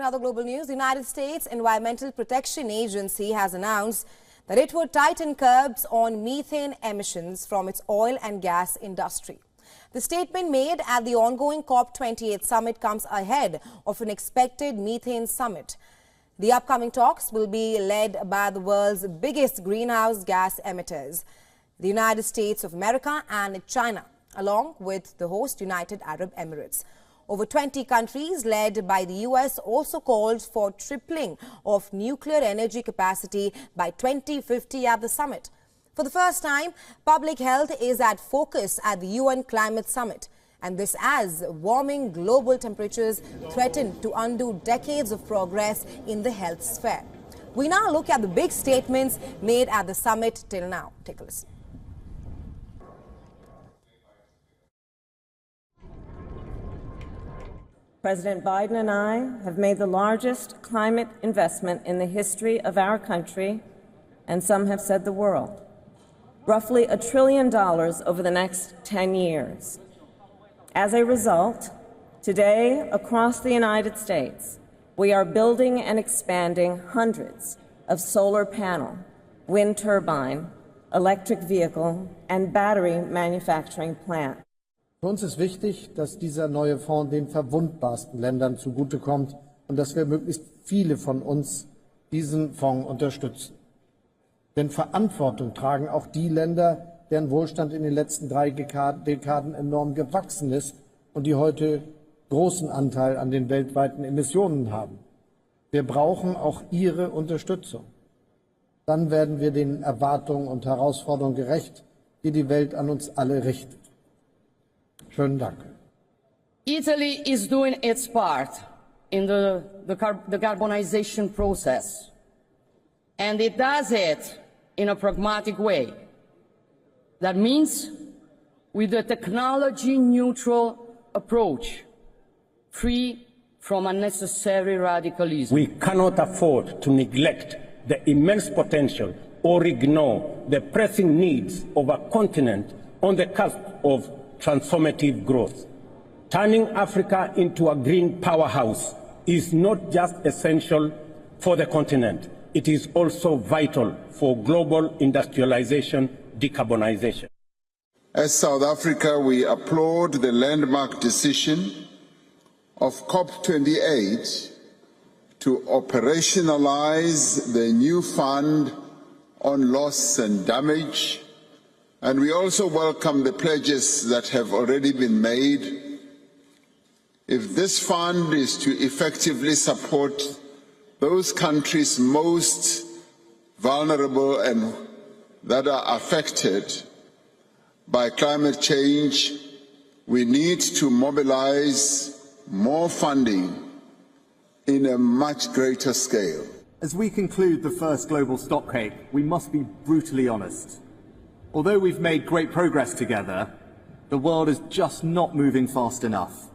another global news. The United States Environmental Protection Agency has announced that it would tighten curbs on methane emissions from its oil and gas industry. The statement made at the ongoing COP28 summit comes ahead of an expected methane summit. The upcoming talks will be led by the world's biggest greenhouse gas emitters, the United States of America and China, along with the host United Arab Emirates. Over 20 countries, led by the US, also called for tripling of nuclear energy capacity by 2050 at the summit. For the first time, public health is at focus at the UN Climate Summit, and this as warming global temperatures threaten to undo decades of progress in the health sphere. We now look at the big statements made at the summit till now. Take a listen. President Biden and I have made the largest climate investment in the history of our country, and some have said the world. Roughly $1 trillion over the next 10 years. As a result, today, across the United States, we are building and expanding hundreds of solar panel, wind turbine, electric vehicle, and battery manufacturing plants. Für uns ist wichtig, dass dieser neue Fonds den verwundbarsten Ländern zugutekommt und dass wir möglichst viele von uns diesen Fonds unterstützen. Denn Verantwortung tragen auch die Länder, deren Wohlstand in den letzten 3 Dekaden enorm gewachsen ist und die heute großen Anteil an den weltweiten Emissionen haben. Wir brauchen auch Ihre Unterstützung. Dann werden wir den Erwartungen und Herausforderungen gerecht, die die Welt an uns alle richtet. Schönen Dank. Italy is doing its part in the decarbonization process, and it does it in a pragmatic way. That means with a technology-neutral approach, free from unnecessary radicalism. We cannot afford to neglect the immense potential or ignore the pressing needs of a continent on the cusp of transformative growth. Turning Africa into a green powerhouse is not just essential for the continent, it is also vital for global industrialization, decarbonization. As South Africa, we applaud the landmark decision of COP28 to operationalize the new fund on loss and damage, and we also welcome the pledges that have already been made. If this fund is to effectively support those countries most vulnerable and that are affected by climate change, we need to mobilize more funding in a much greater scale. As we conclude the first global stocktake, we must be brutally honest. Although we've made great progress together, the world is just not moving fast enough.